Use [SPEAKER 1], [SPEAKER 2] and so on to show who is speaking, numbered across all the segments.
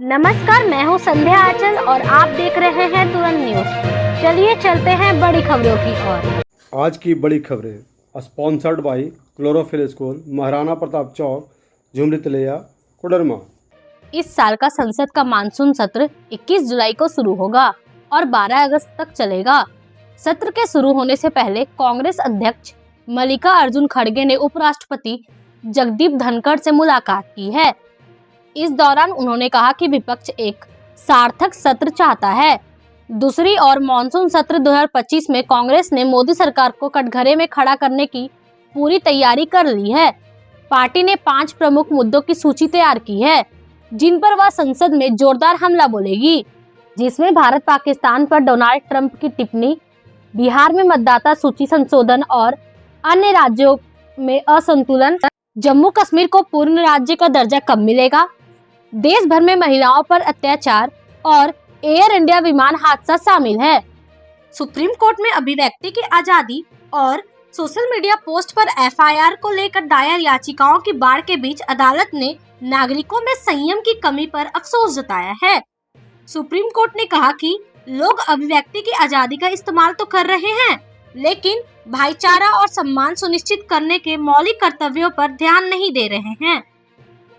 [SPEAKER 1] नमस्कार, मैं हूं संध्या आंचल और आप देख रहे हैं तुरंत न्यूज। चलिए चलते हैं बड़ी खबरों की ओर।
[SPEAKER 2] आज की बड़ी खबरें sponsored by chlorophyll school, Maharana Pratap Chowk, Jhumri Telaiya, Koderma.
[SPEAKER 1] इस साल का संसद का मानसून सत्र 21 जुलाई को शुरू होगा और 12 अगस्त तक चलेगा। सत्र के शुरू होने से पहले कांग्रेस अध्यक्ष मल्लिकार्जुन खड़गे ने उपराष्ट्रपति जगदीप धनखड़ से मुलाकात की है। इस दौरान उन्होंने कहा कि विपक्ष एक सार्थक सत्र चाहता है। दूसरी ओर मानसून सत्र 2025 में कांग्रेस ने मोदी सरकार को कटघरे में खड़ा करने की पूरी तैयारी कर ली है। पार्टी ने 5 प्रमुख मुद्दों की सूची तैयार की है, जिन पर वह संसद में जोरदार हमला बोलेगी, जिसमें भारत पाकिस्तान पर डोनाल्ड ट्रंप की टिप्पणी, बिहार में मतदाता सूची संशोधन और अन्य राज्यों में असंतुलन, जम्मू कश्मीर को पूर्ण राज्य का दर्जा कब मिलेगा, देश भर में महिलाओं पर अत्याचार और एयर इंडिया विमान हादसा शामिल है। सुप्रीम कोर्ट में अभिव्यक्ति की आजादी और सोशल मीडिया पोस्ट पर एफआईआर को लेकर दायर याचिकाओं की बाढ़ के बीच अदालत ने नागरिकों में संयम की कमी पर अफसोस जताया है। सुप्रीम कोर्ट ने कहा कि लोग अभिव्यक्ति की आजादी का इस्तेमाल तो कर रहे हैं, लेकिन भाईचारा और सम्मान सुनिश्चित करने के मौलिक कर्तव्यों पर ध्यान नहीं दे रहे हैं।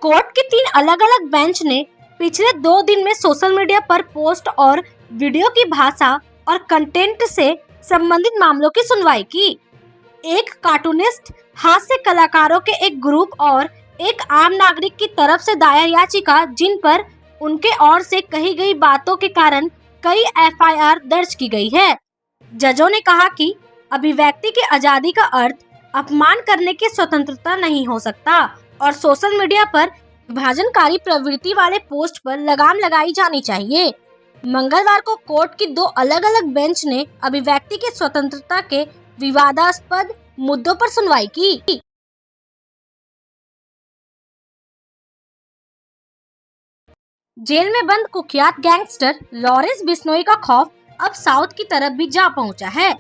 [SPEAKER 1] कोर्ट के 3 अलग-अलग बेंच ने पिछले 2 दिन में सोशल मीडिया पर पोस्ट और वीडियो की भाषा और कंटेंट से संबंधित मामलों की सुनवाई की। एक कार्टूनिस्ट, हास्य कलाकारों के एक ग्रुप और एक आम नागरिक की तरफ से दायर याचिका, जिन पर उनके ओर से कही गई बातों के कारण कई एफआईआर दर्ज की गई है। जजों ने कहा कि अभिव्यक्ति की आजादी का अर्थ अपमान करने की स्वतंत्रता नहीं हो सकता और सोशल मीडिया पर विभाजनकारी प्रवृत्ति वाले पोस्ट पर लगाम लगाई जानी चाहिए। मंगलवार को कोर्ट की 2 अलग-अलग बेंच ने अभिव्यक्ति की स्वतंत्रता के विवादास्पद मुद्दों पर सुनवाई की। जेल में बंद कुख्यात गैंगस्टर लॉरेंस बिश्नोई का खौफ अब साउथ की तरफ भी जा पहुंचा है।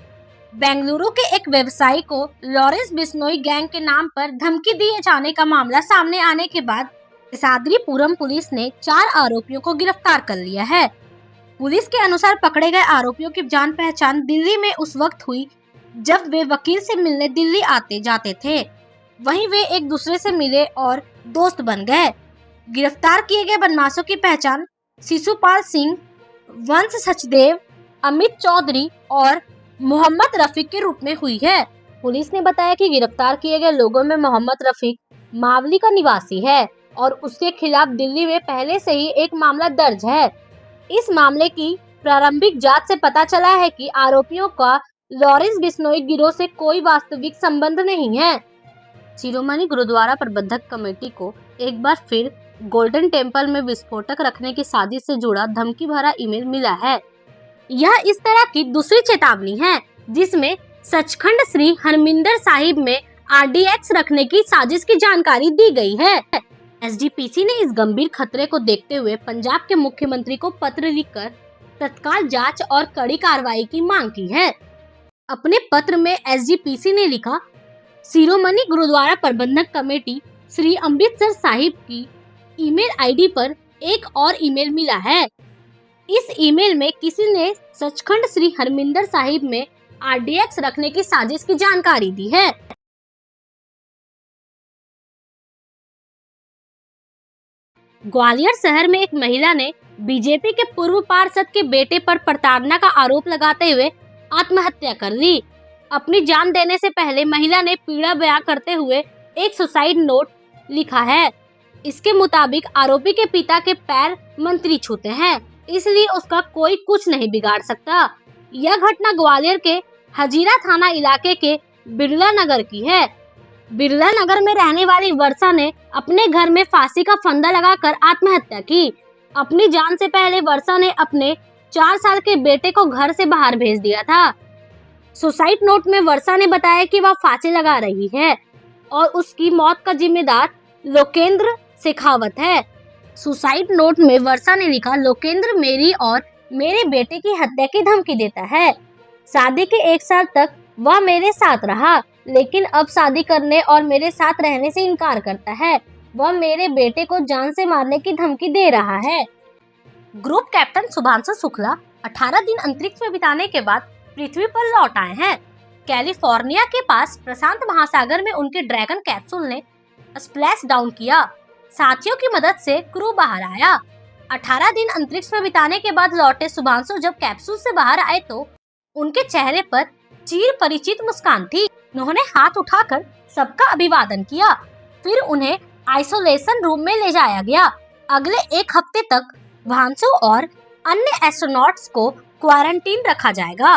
[SPEAKER 1] बेंगलुरु के एक व्यवसायी को लॉरेंस बिश्नोई गैंग के नाम पर धमकी दिए जाने का मामला सामने आने के बाद केसाद्रीपुरम पुलिस ने 4 आरोपियों को गिरफ्तार कर लिया है। पुलिस के अनुसार पकड़े गए आरोपियों की जान पहचान दिल्ली में उस वक्त हुई जब वे वकील से मिलने दिल्ली आते जाते थे। वहीं वे एक दूसरे से मिले और दोस्त बन गए। गिरफ्तार किए गए बदमाशों की पहचान शिशुपाल सिंह, वंश सचदेव, अमित चौधरी और मोहम्मद रफीक के रूप में हुई है। पुलिस ने बताया कि गिरफ्तार किए गए लोगों में मोहम्मद रफीक मावली का निवासी है और उसके खिलाफ दिल्ली में पहले से ही एक मामला दर्ज है। इस मामले की प्रारंभिक जांच से पता चला है कि आरोपियों का लॉरेंस बिश्नोई गिरोह से कोई वास्तविक संबंध नहीं है। शिरोमणि गुरुद्वारा प्रबंधक कमेटी को एक बार फिर गोल्डन टेम्पल में विस्फोटक रखने की साजिश से जुड़ा धमकी भरा ईमेल मिला है। यह इस तरह की दूसरी चेतावनी है जिसमें सचखंड श्री हरमिंदर साहिब में आरडीएक्स रखने की साजिश की जानकारी दी गई है। एसजीपीसी ने इस गंभीर खतरे को देखते हुए पंजाब के मुख्यमंत्री को पत्र लिखकर तत्काल जांच और कड़ी कार्रवाई की मांग की है। अपने पत्र में एसजीपीसी ने लिखा, शिरोमणि गुरुद्वारा प्रबंधक कमेटी श्री अमृतसर साहिब की ईमेल आईडी पर एक और ईमेल मिला है। इस ईमेल में किसी ने सचखंड श्री हरमिंदर साहिब में आरडीएक्स रखने की साजिश की जानकारी दी है। ग्वालियर शहर में एक महिला ने बीजेपी के पूर्व पार्षद के बेटे पर प्रताड़ना का आरोप लगाते हुए आत्महत्या कर ली। अपनी जान देने से पहले महिला ने पीड़ा बयां करते हुए एक सुसाइड नोट लिखा है। इसके मुताबिक आरोपी के पिता के पैर मंत्री छूते हैं, इसलिए उसका कोई कुछ नहीं बिगाड़ सकता। यह घटना ग्वालियर के हजीरा थाना इलाके के बिरला नगर की है। बिरला नगर में रहने वाली वर्षा ने अपने घर में फांसी का फंदा लगाकर आत्महत्या की। अपनी जान से पहले वर्षा ने अपने 4 साल के बेटे को घर से बाहर भेज दिया था। सुसाइड नोट में वर्षा ने बताया कि वह फांसी लगा रही है और उसकी मौत का जिम्मेदार लोकेंद्र शेखावत है। सुसाइड नोट में वर्षा ने लिखा, लोकेंद्र मेरी और मेरे बेटे की हत्या की धमकी देता है। शादी के 1 साल तक वह मेरे साथ रहा, लेकिन अब शादी करने और मेरे साथ रहने से इनकार करता है। वह मेरे बेटे को जान से मारने की धमकी दे रहा है। ग्रुप कैप्टन शुभांशु शुक्ला 18 दिन अंतरिक्ष में बिताने के बाद पृथ्वी पर लौट आए हैं। कैलिफोर्निया के पास प्रशांत महासागर में उनके ड्रैगन कैप्सूल ने स्प्लैश डाउन किया। साथियों की मदद से क्रू बाहर आया। 18 दिन अंतरिक्ष में बिताने के बाद लौटे शुभांशु जब कैप्सूल से बाहर आए तो उनके चेहरे पर चिर परिचित मुस्कान थी। उन्होंने हाथ उठाकर सबका अभिवादन किया। फिर उन्हें आइसोलेशन रूम में ले जाया गया। अगले 1 हफ्ते तक भांसु और अन्य एस्ट्रोनॉट्स को क्वारंटीन रखा जाएगा।